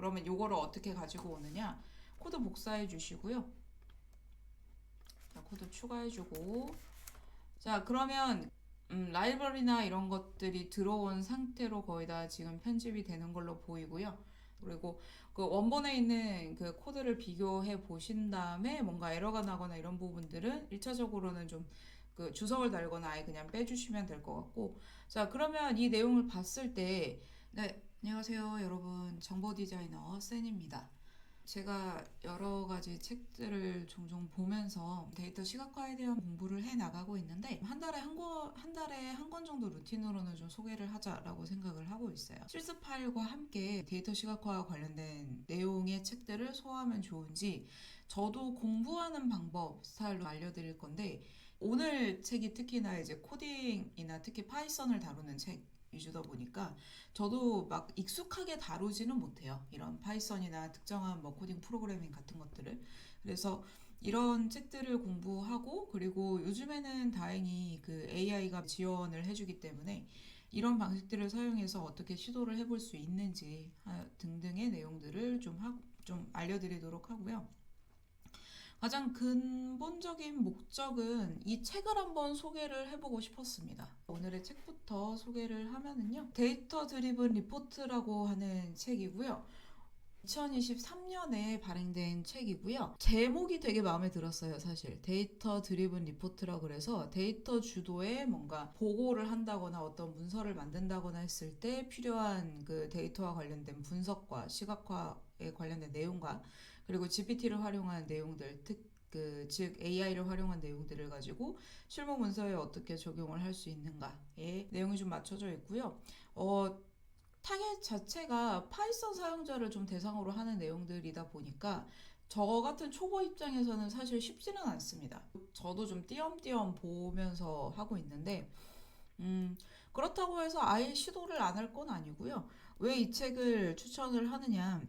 그러면 요거를 어떻게 가지고 오느냐? 코드 복사해 주시고요. 자, 코드 추가해 주고. 자, 그러면 라이브러리나 이런 것들이 들어온 상태로 거의 다 지금 편집이 되는 걸로 보이고요. 그리고 그 원본에 있는 그 코드를 비교해 보신 다음에 뭔가 에러가 나거나 이런 부분들은 1차적으로는 좀 그 주석을 달거나 아예 그냥 빼주시면 될 것 같고. 자, 그러면 이 내용을 봤을 때, 네, 안녕하세요, 여러분. 정보 디자이너 센입니다. 제가 여러 가지 책들을 종종 보면서 데이터 시각화에 대한 공부를 해 나가고 있는데 한 달에 한 권 정도 루틴으로는 좀 소개를 하자라고 생각을 하고 있어요. 실습 파일과 함께 데이터 시각화와 관련된 내용의 책들을 소화하면 좋은지 저도 공부하는 방법 스타일로 알려드릴 건데 오늘 책이 특히나 이제 코딩이나 특히 파이썬을 다루는 책 위주다 보니까 저도 막 익숙하게 다루지는 못해요. 이런 파이썬이나 특정한 뭐 코딩 프로그래밍 같은 것들을. 그래서 이런 책들을 공부하고 그리고 요즘에는 다행히 그 AI가 지원을 해주기 때문에 이런 방식들을 사용해서 어떻게 시도를 해볼 수 있는지 등등의 내용들을 좀 알려드리도록 하고요. 가장 근본적인 목적은 이 책을 한번 소개를 해보고 싶었습니다. 오늘의 책부터 소개를 하면은요. 데이터 드리븐 리포트라고 하는 책이고요. 2023년에 발행된 책이고요. 제목이 되게 마음에 들었어요, 사실. 데이터 드리븐 리포트라고 그래서 데이터 주도의 뭔가 보고를 한다거나 어떤 문서를 만든다거나 했을 때 필요한 그 데이터와 관련된 분석과 시각화에 관련된 내용과 그리고 GPT를 활용한 내용들, 즉 AI를 활용한 내용들을 가지고 실무 문서에 어떻게 적용을 할 수 있는가에 내용이 좀 맞춰져 있고요. 타겟 자체가 파이썬 사용자를 좀 대상으로 하는 내용들이다 보니까 저 같은 초보 입장에서는 사실 쉽지는 않습니다. 저도 좀 띄엄띄엄 보면서 하고 있는데 그렇다고 해서 아예 시도를 안 할 건 아니고요. 왜 이 책을 추천을 하느냐?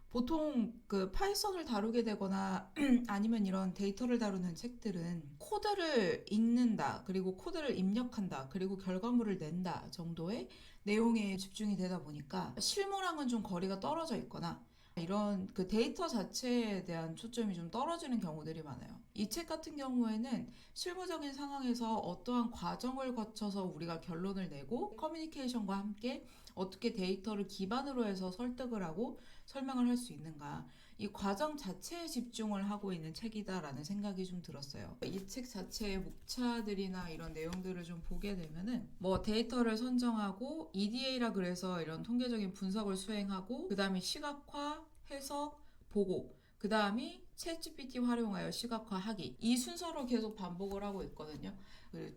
보통 그 파이썬을 다루게 되거나 아니면 이런 데이터를 다루는 책들은 코드를 읽는다, 그리고 코드를 입력한다, 그리고 결과물을 낸다 정도의 내용에 집중이 되다 보니까 실무랑은 좀 거리가 떨어져 있거나 이런 그 데이터 자체에 대한 초점이 좀 떨어지는 경우들이 많아요. 이 책 같은 경우에는 실무적인 상황에서 어떠한 과정을 거쳐서 우리가 결론을 내고 커뮤니케이션과 함께 어떻게 데이터를 기반으로 해서 설득을 하고 설명을 할 수 있는가, 이 과정 자체에 집중을 하고 있는 책이다라는 생각이 좀 들었어요. 이 책 자체의 목차들이나 이런 내용들을 좀 보게 되면은 뭐 데이터를 선정하고 EDA라 그래서 이런 통계적인 분석을 수행하고 그 다음에 시각화, 해석, 보고, 그 다음이 챗GPT 활용하여 시각화하기, 이 순서로 계속 반복을 하고 있거든요.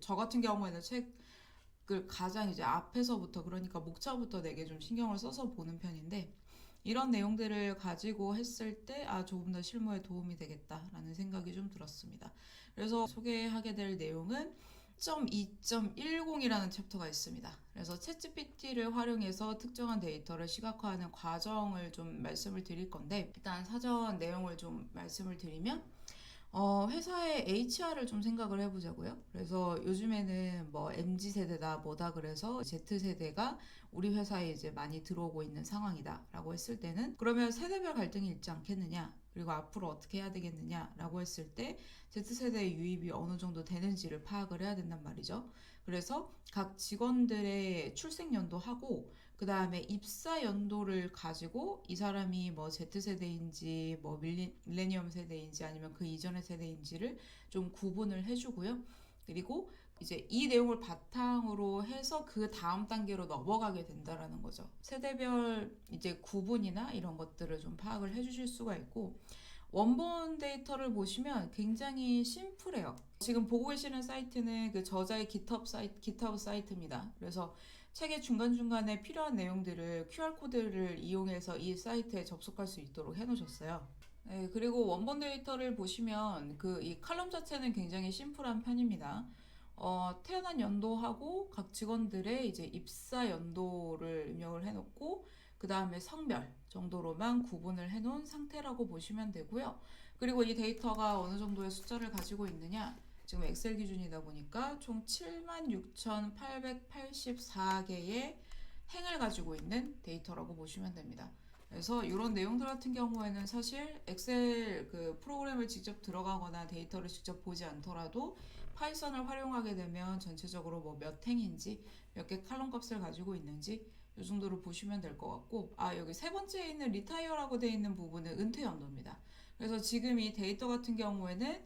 저 같은 경우에는 책을 가장 이제 앞에서부터, 그러니까 목차부터 되게 좀 신경을 써서 보는 편인데 이런 내용들을 가지고 했을 때 조금 더 실무에 도움이 되겠다라는 생각이 좀 들었습니다. 그래서 소개하게 될 내용은 2.10이라는 챕터가 있습니다. 그래서 챗GPT를 활용해서 특정한 데이터를 시각화하는 과정을 좀 말씀을 드릴 건데, 일단 사전 내용을 좀 말씀을 드리면 회사의 HR을 좀 생각을 해보자고요. 그래서 요즘에는 뭐 MZ세대다 뭐다 그래서 Z세대가 우리 회사에 이제 많이 들어오고 있는 상황이다 라고 했을 때는 그러면 세대별 갈등이 있지 않겠느냐, 그리고 앞으로 어떻게 해야 되겠느냐라고 했을 때 Z세대의 유입이 어느 정도 되는지를 파악을 해야 된단 말이죠. 그래서 각 직원들의 출생 연도하고 그 다음에 입사 연도를 가지고 이 사람이 뭐 Z세대인지 뭐 밀레니엄 세대인지 아니면 그 이전의 세대인지를 좀 구분을 해주고요. 그리고 이제 이 내용을 바탕으로 해서 그 다음 단계로 넘어가게 된다라는 거죠. 세대별 이제 구분이나 이런 것들을 좀 파악을 해주실 수가 있고, 원본 데이터를 보시면 굉장히 심플해요. 지금 보고 계시는 사이트는 그 저자의 GitHub 사이트입니다. 그래서 책의 중간중간에 필요한 내용들을 QR코드를 이용해서 이 사이트에 접속할 수 있도록 해놓으셨어요. 네, 그리고 원본 데이터를 보시면 이 칼럼 자체는 굉장히 심플한 편입니다. 태어난 연도하고 각 직원들의 이제 입사 연도를 입력을 해놓고 그 다음에 성별 정도로만 구분을 해놓은 상태라고 보시면 되고요. 그리고 이 데이터가 어느 정도의 숫자를 가지고 있느냐, 지금 엑셀 기준이다 보니까 총 76,884개의 행을 가지고 있는 데이터라고 보시면 됩니다. 그래서 이런 내용들 같은 경우에는 사실 엑셀 그 프로그램을 직접 들어가거나 데이터를 직접 보지 않더라도 파이썬을 활용하게 되면 전체적으로 뭐 몇 행인지 몇 개 칼럼 값을 가지고 있는지 이 정도로 보시면 될 것 같고, 여기 세 번째에 있는 리타이어라고 되어 있는 부분은 은퇴 연도입니다. 그래서 지금 이 데이터 같은 경우에는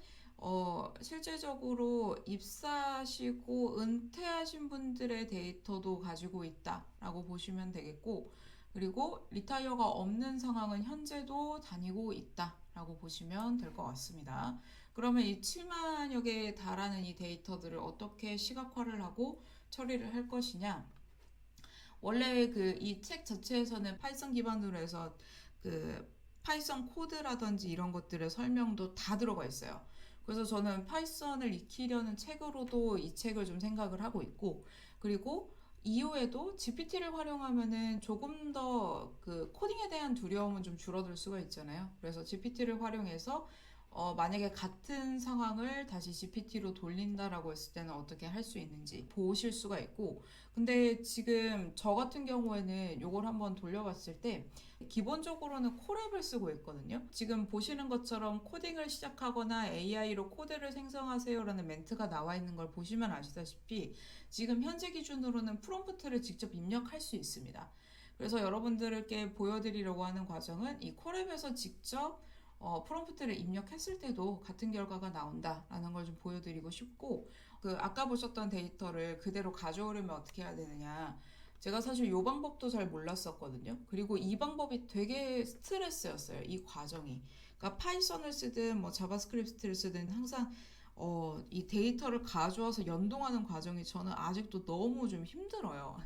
실제적으로 입사하시고 은퇴하신 분들의 데이터도 가지고 있다라고 보시면 되겠고, 그리고 리타이어가 없는 상황은 현재도 다니고 있다라고 보시면 될 것 같습니다. 그러면 이 7만여 개에 달하는 이 데이터들을 어떻게 시각화를 하고 처리를 할 것이냐? 원래 그 이 책 자체에서는 파이썬 기반으로 해서 그 파이썬 코드라든지 이런 것들의 설명도 다 들어가 있어요. 그래서 저는 파이썬을 익히려는 책으로도 이 책을 좀 생각을 하고 있고, 그리고 이후에도 GPT를 활용하면은 조금 더 그 코딩에 대한 두려움은 좀 줄어들 수가 있잖아요. 그래서 GPT를 활용해서 만약에 같은 상황을 다시 GPT로 돌린다라고 했을 때는 어떻게 할 수 있는지 보실 수가 있고, 근데 지금 저 같은 경우에는 이걸 한번 돌려봤을 때 기본적으로는 콜앱을 쓰고 있거든요. 지금 보시는 것처럼 코딩을 시작하거나 AI로 코드를 생성하세요라는 멘트가 나와 있는 걸 보시면 아시다시피 지금 현재 기준으로는 프롬프트를 직접 입력할 수 있습니다. 그래서 여러분들께 보여드리려고 하는 과정은 이 콜앱에서 직접 프롬프트를 입력했을 때도 같은 결과가 나온다라는 걸 좀 보여드리고 싶고, 그 아까 보셨던 데이터를 그대로 가져오려면 어떻게 해야 되느냐. 제가 사실 이 방법도 잘 몰랐었거든요. 그리고 이 방법이 되게 스트레스였어요. 이 과정이. 그러니까 파이썬을 쓰든 뭐 자바스크립트를 쓰든 항상 이 데이터를 가져와서 연동하는 과정이 저는 아직도 너무 좀 힘들어요.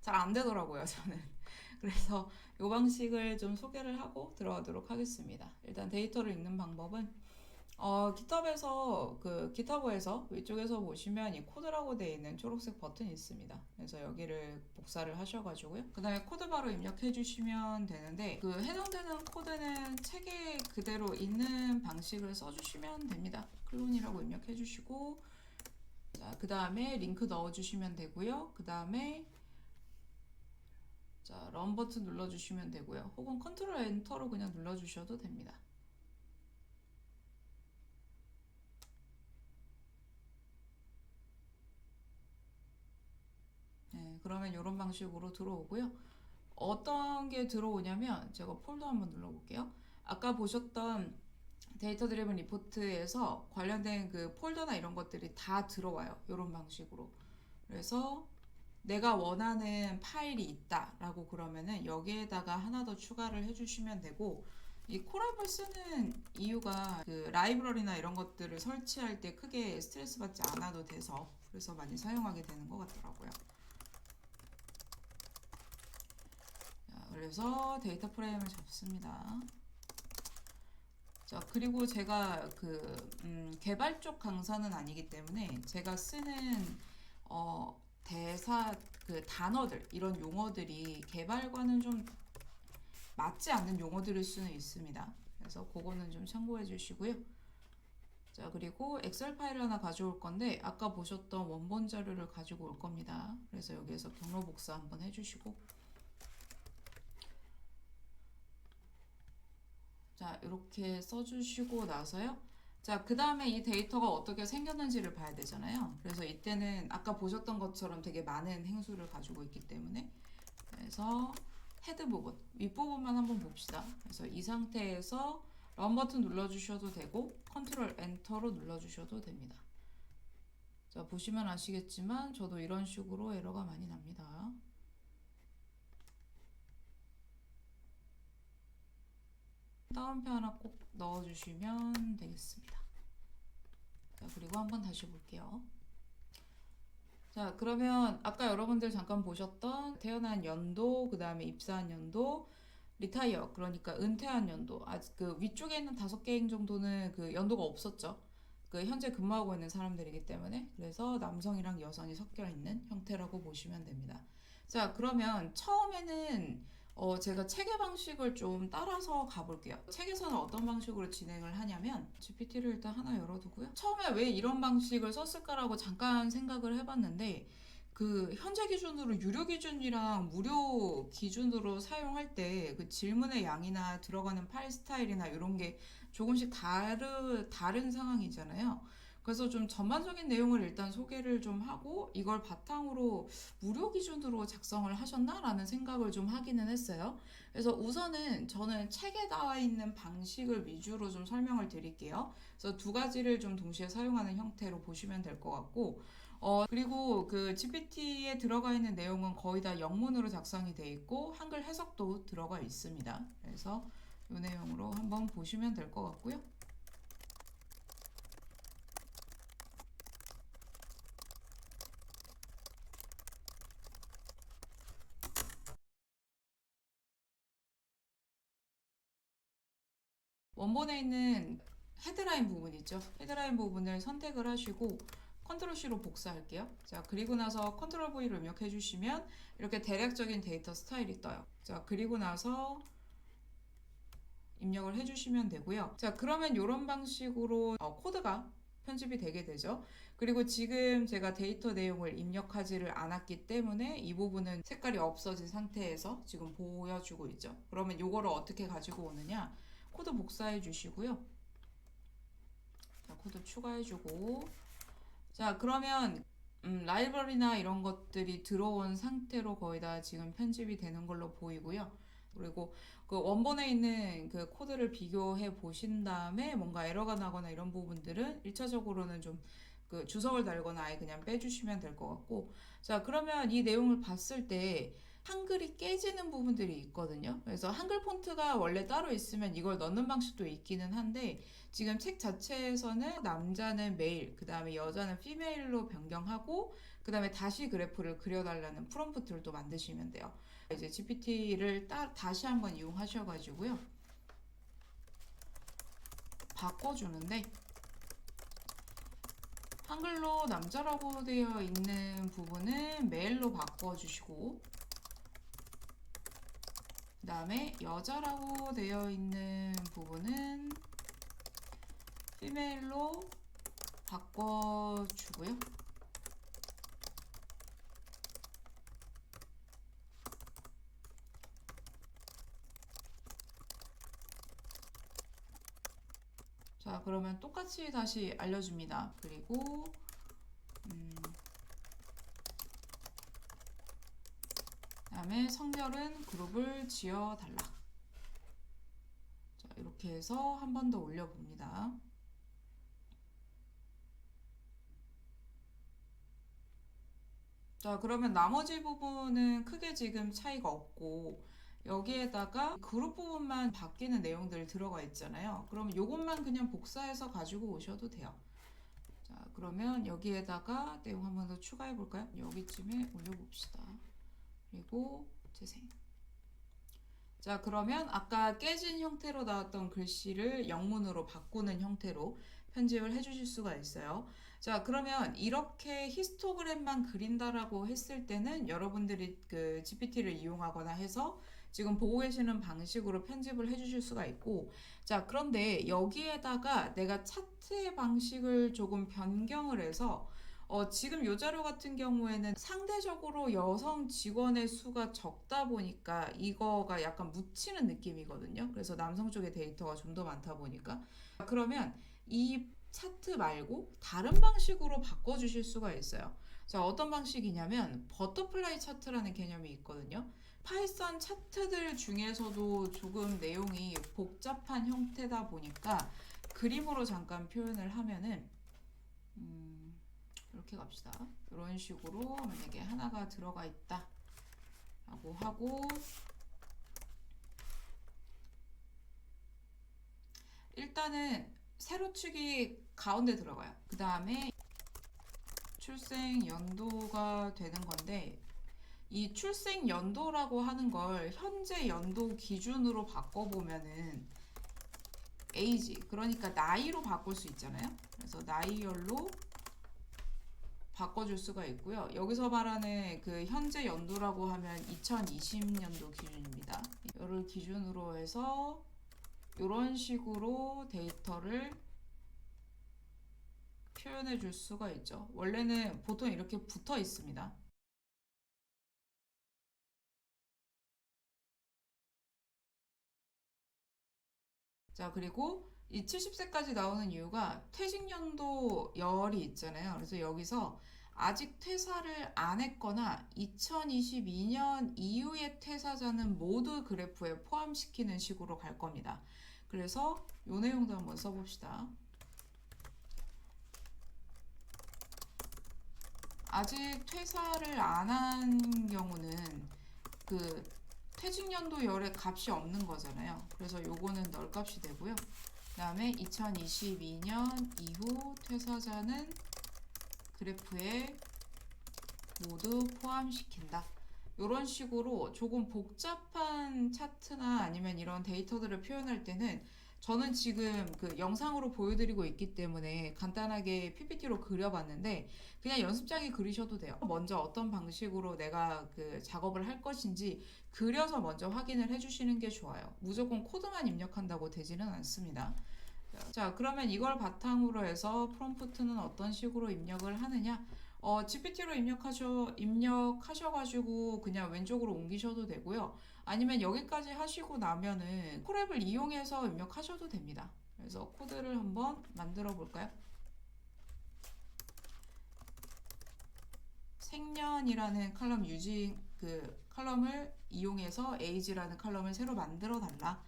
잘 안 되더라고요, 저는. 그래서 이 방식을 좀 소개를 하고 들어가도록 하겠습니다. 일단 데이터를 읽는 방법은 GitHub에서 위쪽에서 보시면 이 코드라고 되어 있는 초록색 버튼이 있습니다. 그래서 여기를 복사를 하셔가지고요. 그 다음에 코드 바로 입력해 주시면 되는데, 그 해당되는 코드는 책에 그대로 있는 방식을 써주시면 됩니다. 클론이라고 입력해 주시고, 그 다음에 링크 넣어 주시면 되고요. 그 다음에 런 버튼 눌러주시면 되고요. 혹은 컨트롤 엔터로 그냥 눌러주셔도 됩니다. 네, 그러면 이런 방식으로 들어오고요. 어떤 게 들어오냐면 제가 폴더 한번 눌러볼게요. 아까 보셨던 데이터 드리븐 리포트에서 관련된 그 폴더나 이런 것들이 다 들어와요. 이런 방식으로. 그래서 내가 원하는 파일이 있다라고 그러면은 여기에다가 하나 더 추가를 해주시면 되고, 이 콜앱을 쓰는 이유가 그 라이브러리나 이런 것들을 설치할 때 크게 스트레스 받지 않아도 돼서 그래서 많이 사용하게 되는 것 같더라고요. 그래서 데이터 프레임을 잡습니다. 자, 그리고 제가 개발 쪽 강사는 아니기 때문에 제가 쓰는 대사 그 단어들 이런 용어들이 개발과는 좀 맞지 않는 용어들일 수는 있습니다. 그래서 그거는 좀 참고해 주시고요. 자, 그리고 엑셀 파일을 하나 가져올 건데 아까 보셨던 원본 자료를 가지고 올 겁니다. 그래서 여기에서 경로 복사 한번 해주시고, 자, 이렇게 써주시고 나서요. 자, 그 다음에 이 데이터가 어떻게 생겼는지를 봐야 되잖아요. 그래서 이때는 아까 보셨던 것처럼 되게 많은 행수를 가지고 있기 때문에, 그래서 헤드 부분, 윗부분만 한번 봅시다. 그래서 이 상태에서 런 버튼 눌러주셔도 되고 컨트롤 엔터로 눌러주셔도 됩니다. 자, 보시면 아시겠지만 저도 이런 식으로 에러가 많이 납니다. 다운표 하나 꼭 넣어주시면 되겠습니다. 자, 그리고 한번 다시 볼게요. 자, 그러면 아까 여러분들 잠깐 보셨던 태어난 연도, 그 다음에 입사한 연도, 리타이어, 그러니까 은퇴한 연도, 아직 그 위쪽에 있는 5개 정도는 그 연도가 없었죠. 그 현재 근무하고 있는 사람들이기 때문에, 그래서 남성이랑 여성이 섞여 있는 형태라고 보시면 됩니다. 자, 그러면 처음에는 제가 체계 방식을 좀 따라서 가볼게요. 책에서는 어떤 방식으로 진행을 하냐면, GPT를 일단 하나 열어두고요. 처음에 왜 이런 방식을 썼을까라고 잠깐 생각을 해봤는데, 그 현재 기준으로 유료 기준이랑 무료 기준으로 사용할 때 그 질문의 양이나 들어가는 파일 스타일이나 이런 게 조금씩 다른 상황이잖아요. 그래서 좀 전반적인 내용을 일단 소개를 좀 하고 이걸 바탕으로 무료 기준으로 작성을 하셨나라는 생각을 좀 하기는 했어요. 그래서 우선은 저는 책에 나와 있는 방식을 위주로 좀 설명을 드릴게요. 그래서 두 가지를 좀 동시에 사용하는 형태로 보시면 될 것 같고, 그리고 그 GPT에 들어가 있는 내용은 거의 다 영문으로 작성이 돼 있고 한글 해석도 들어가 있습니다. 그래서 이 내용으로 한번 보시면 될 것 같고요. 원본에 있는 헤드라인 부분 있죠? 헤드라인 부분을 선택을 하시고 컨트롤 C로 복사할게요. 자, 그리고 나서 컨트롤 V를 입력해 주시면 이렇게 대략적인 데이터 스타일이 떠요. 자, 그리고 나서 입력을 해주시면 되고요. 자, 그러면 이런 방식으로 코드가 편집이 되게 되죠. 그리고 지금 제가 데이터 내용을 입력하지를 않았기 때문에 이 부분은 색깔이 없어진 상태에서 지금 보여주고 있죠. 그러면 이거를 어떻게 가지고 오느냐? 코드 복사해 주시고요. 자, 코드 추가해 주고, 자, 그러면 라이브러리나 이런 것들이 들어온 상태로 거의 다 지금 편집이 되는 걸로 보이고요. 그리고 그 원본에 있는 그 코드를 비교해 보신 다음에 뭔가 에러가 나거나 이런 부분들은 1차적으로는 좀 그 주석을 달거나 아예 그냥 빼주시면 될 것 같고, 자, 그러면 이 내용을 봤을 때 한글이 깨지는 부분들이 있거든요. 그래서 한글 폰트가 원래 따로 있으면 이걸 넣는 방식도 있기는 한데 지금 책 자체에서는 남자는 메일, 그 다음에 여자는 피메일로 변경하고 그 다음에 다시 그래프를 그려달라는 프롬프트를 또 만드시면 돼요. 이제 GPT를 다시 한번 이용하셔가지고요. 바꿔주는데 한글로 남자라고 되어 있는 부분은 메일로 바꿔주시고 그 다음에 여자라고 되어 있는 부분은 피메일로 바꿔주고요. 자, 그러면 똑같이 다시 알려줍니다. 그리고 그다음에 성별은 그룹을 지어달라. 자, 이렇게 해서 한 번 더 올려봅니다. 자, 그러면 나머지 부분은 크게 지금 차이가 없고 여기에다가 그룹 부분만 바뀌는 내용들 들어가 있잖아요. 그럼 이것만 그냥 복사해서 가지고 오셔도 돼요. 자, 그러면 여기에다가 내용 한 번 더 추가해 볼까요? 여기쯤에 올려봅시다. 그리고 재생. 자, 그러면 아까 깨진 형태로 나왔던 글씨를 영문으로 바꾸는 형태로 편집을 해주실 수가 있어요. 자, 그러면 이렇게 히스토그램만 그린다라고 했을 때는 여러분들이 그 GPT를 이용하거나 해서 지금 보고 계시는 방식으로 편집을 해주실 수가 있고, 자, 그런데 여기에다가 내가 차트의 방식을 조금 변경을 해서 지금 요 자료 같은 경우에는 상대적으로 여성 직원의 수가 적다 보니까 이거가 약간 묻히는 느낌이거든요. 그래서 남성 쪽의 데이터가 좀 더 많다 보니까. 그러면 이 차트 말고 다른 방식으로 바꿔주실 수가 있어요. 자, 어떤 방식이냐면 버터플라이 차트라는 개념이 있거든요. 파이썬 차트들 중에서도 조금 내용이 복잡한 형태다 보니까 그림으로 잠깐 표현을 하면은 이렇게 갑시다. 이런 식으로 만약에 하나가 들어가 있다 라고 하고 일단은 세로축이 가운데 들어가요. 그 다음에 출생 연도가 되는 건데 이 출생 연도라고 하는 걸 현재 연도 기준으로 바꿔보면은 age, 그러니까 나이로 바꿀 수 있잖아요. 그래서 나이열로 바꿔줄 수가 있고요. 여기서 말하는 그 현재 연도라고 하면 2020년도 기준입니다. 이를 기준으로 해서 이런 식으로 데이터를 표현해 줄 수가 있죠. 원래는 보통 이렇게 붙어 있습니다. 자, 그리고 이 70세까지 나오는 이유가 퇴직연도열이 있잖아요. 그래서 여기서 아직 퇴사를 안 했거나 2022년 이후의 퇴사자는 모두 그래프에 포함시키는 식으로 갈 겁니다. 그래서 이 내용도 한번 써봅시다. 아직 퇴사를 안 한 경우는 그 퇴직연도열의 값이 없는 거잖아요. 그래서 요거는 널 값이 되고요. 그 다음에 2022년 이후 퇴사자는 그래프에 모두 포함시킨다. 이런 식으로 조금 복잡한 차트나 아니면 이런 데이터들을 표현할 때는 저는 지금 그 영상으로 보여드리고 있기 때문에 간단하게 PPT로 그려봤는데 그냥 연습장에 그리셔도 돼요. 먼저 어떤 방식으로 내가 그 작업을 할 것인지 그려서 먼저 확인을 해주시는 게 좋아요. 무조건 코드만 입력한다고 되지는 않습니다. 자, 그러면 이걸 바탕으로 해서 프롬프트는 어떤 식으로 입력을 하느냐? GPT로 입력하셔가지고 그냥 왼쪽으로 옮기셔도 되고요. 아니면 여기까지 하시고 나면은 콜앱을 이용해서 입력하셔도 됩니다. 그래서 코드를 한번 만들어 볼까요? 생년이라는 칼럼 그 칼럼을 이용해서 age라는 칼럼을 새로 만들어 달라.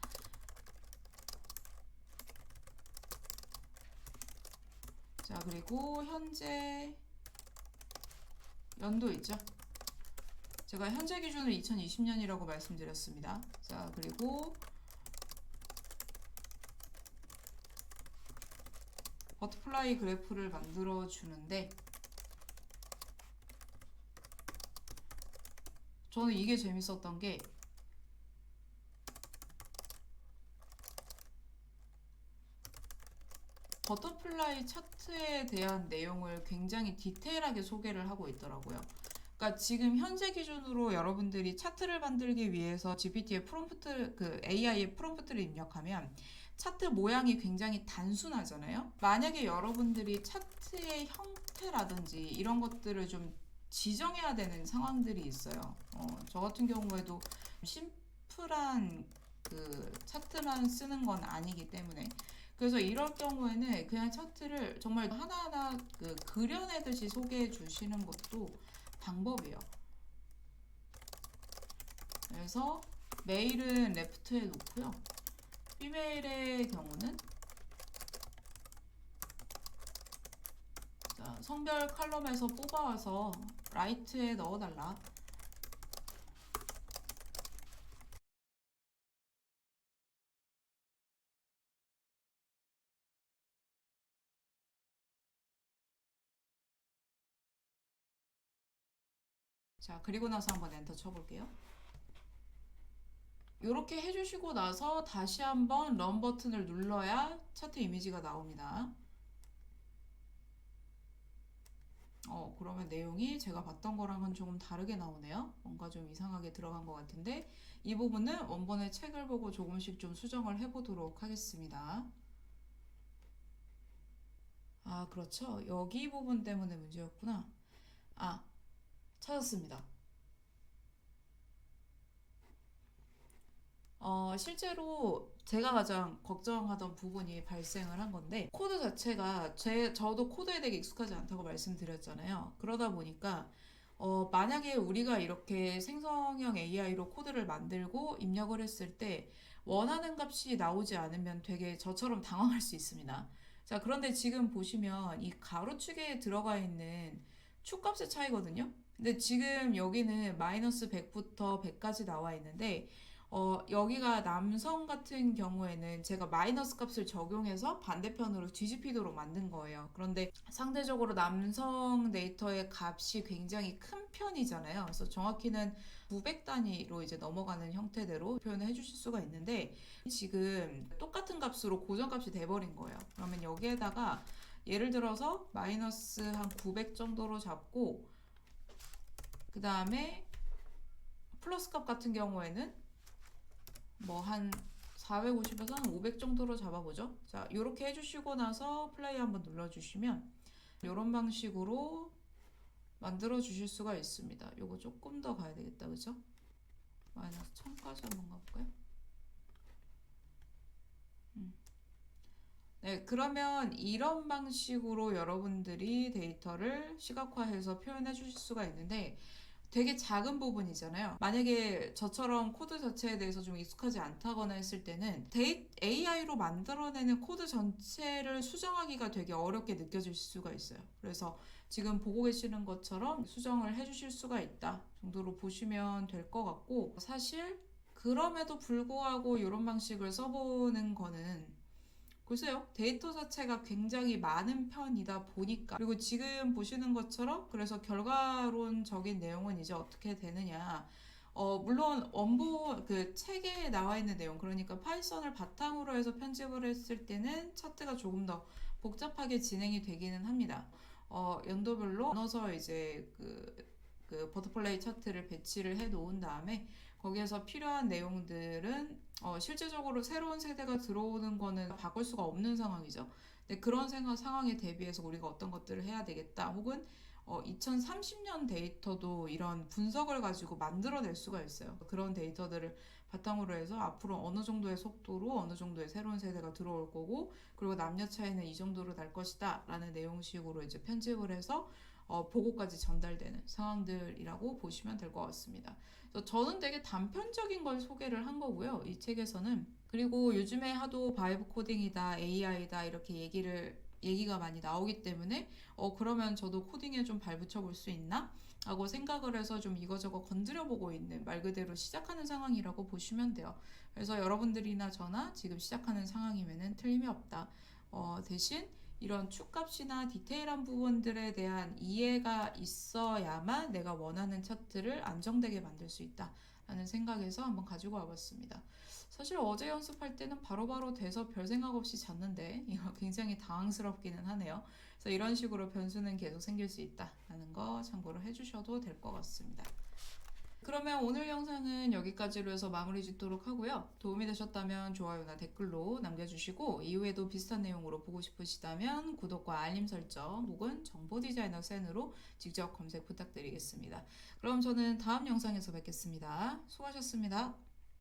자, 그리고 현재 연도 있죠? 제가 현재 기준으로 2020년이라고 말씀드렸습니다. 자, 그리고 버터플라이 그래프를 만들어 주는데 저는 이게 재밌었던 게 버터플라이 차트에 대한 내용을 굉장히 디테일하게 소개를 하고 있더라고요. 그러니까 지금 현재 기준으로 여러분들이 차트를 만들기 위해서 GPT의 그 AI의 프롬프트를 입력하면 차트 모양이 굉장히 단순하잖아요. 만약에 여러분들이 차트의 형태라든지 이런 것들을 좀 지정해야 되는 상황들이 있어요. 저 같은 경우에도 심플한 그 차트만 쓰는 건 아니기 때문에 그래서 이럴 경우에는 그냥 차트를 정말 하나하나 그 그려내듯이 소개해 주시는 것도 방법이에요. 그래서 메일은 레프트에 놓고요. 피메일의 경우는 자, 성별 칼럼에서 뽑아와서 라이트에 넣어달라. 자, 그리고 나서 한번 엔터 쳐볼게요. 이렇게 해주시고 나서 다시 한번 런 버튼을 눌러야 차트 이미지가 나옵니다. 그러면 내용이 제가 봤던 거랑은 조금 다르게 나오네요. 뭔가 좀 이상하게 들어간 것 같은데 이 부분은 원본의 책을 보고 조금씩 좀 수정을 해보도록 하겠습니다. 아, 그렇죠. 여기 부분 때문에 문제였구나. 아, 찾았습니다. 실제로 제가 가장 걱정하던 부분이 발생을 한 건데 코드 자체가 저도 코드에 되게 익숙하지 않다고 말씀드렸잖아요. 그러다 보니까 만약에 우리가 이렇게 생성형 AI로 코드를 만들고 입력을 했을 때 원하는 값이 나오지 않으면 되게 저처럼 당황할 수 있습니다. 자, 그런데 지금 보시면 이 가로축에 들어가 있는 축값의 차이거든요. 근데 지금 여기는 마이너스 100부터 100까지 나와 있는데 여기가 남성 같은 경우에는 제가 마이너스 값을 적용해서 반대편으로 뒤집히도록 만든 거예요. 그런데 상대적으로 남성 데이터의 값이 굉장히 큰 편이잖아요. 그래서 정확히는 900 단위로 이제 넘어가는 형태대로 표현을 해주실 수가 있는데 지금 똑같은 값으로 고정값이 돼버린 거예요. 그러면 여기에다가 예를 들어서 마이너스 한 900 정도로 잡고 그 다음에 플러스 값 같은 경우에는 뭐 한 450에서 한 500 정도로 잡아보죠. 자, 이렇게 해주시고 나서 플레이 한번 눌러주시면 이런 방식으로 만들어 주실 수가 있습니다. 요거 조금 더 가야 되겠다, 그죠? 마이너스 1000까지 한번 가볼까요? 네, 그러면 이런 방식으로 여러분들이 데이터를 시각화해서 표현해 주실 수가 있는데 되게 작은 부분이잖아요. 만약에 저처럼 코드 자체에 대해서 좀 익숙하지 않다거나 했을 때는 AI로 만들어내는 코드 전체를 수정하기가 되게 어렵게 느껴질 수가 있어요. 그래서 지금 보고 계시는 것처럼 수정을 해주실 수가 있다 정도로 보시면 될 것 같고, 사실 그럼에도 불구하고 이런 방식을 써보는 거는 글쎄요, 데이터 자체가 굉장히 많은 편이다 보니까, 그리고 지금 보시는 것처럼, 그래서 결과론적인 내용은 이제 어떻게 되느냐. 물론 원본 그 책에 나와 있는 내용, 그러니까 파이썬을 바탕으로 해서 편집을 했을 때는 차트가 조금 더 복잡하게 진행이 되기는 합니다. 연도별로 나눠서 이제 그 버터플라이 차트를 배치를 해 놓은 다음에 거기에서 필요한 내용들은 실제적으로 새로운 세대가 들어오는 거는 바꿀 수가 없는 상황이죠. 근데 그런 상황에 대비해서 우리가 어떤 것들을 해야 되겠다. 혹은 2030년 데이터도 이런 분석을 가지고 만들어낼 수가 있어요. 그런 데이터들을 바탕으로 해서 앞으로 어느 정도의 속도로 어느 정도의 새로운 세대가 들어올 거고, 그리고 남녀 차이는 이 정도로 날 것이다 라는 내용식으로 이제 편집을 해서 보고까지 전달되는 상황들이라고 보시면 될 것 같습니다. 그래서 저는 되게 단편적인 걸 소개를 한 거고요, 이 책에서는. 그리고 요즘에 하도 바이브 코딩이다, AI다 이렇게 얘기가 많이 나오기 때문에 그러면 저도 코딩에 좀 발붙여 볼 수 있나? 하고 생각을 해서 좀 이거저거 건드려 보고 있는, 말 그대로 시작하는 상황이라고 보시면 돼요. 그래서 여러분들이나 저나 지금 시작하는 상황이면은 틀림이 없다. 대신 이런 축값이나 디테일한 부분들에 대한 이해가 있어야만 내가 원하는 차트를 안정되게 만들 수 있다 라는 생각에서 한번 가지고 와봤습니다. 사실 어제 연습할 때는 바로바로 돼서 별 생각 없이 잤는데 이거 굉장히 당황스럽기는 하네요. 그래서 이런 식으로 변수는 계속 생길 수 있다라는 거 참고로 해주셔도 될 것 같습니다. 그러면 오늘 영상은 여기까지로 해서 마무리 짓도록 하고요. 도움이 되셨다면 좋아요나 댓글로 남겨주시고, 이후에도 비슷한 내용으로 보고 싶으시다면 구독과 알림 설정 혹은 정보 디자이너 센으로 직접 검색 부탁드리겠습니다. 그럼 저는 다음 영상에서 뵙겠습니다. 수고하셨습니다.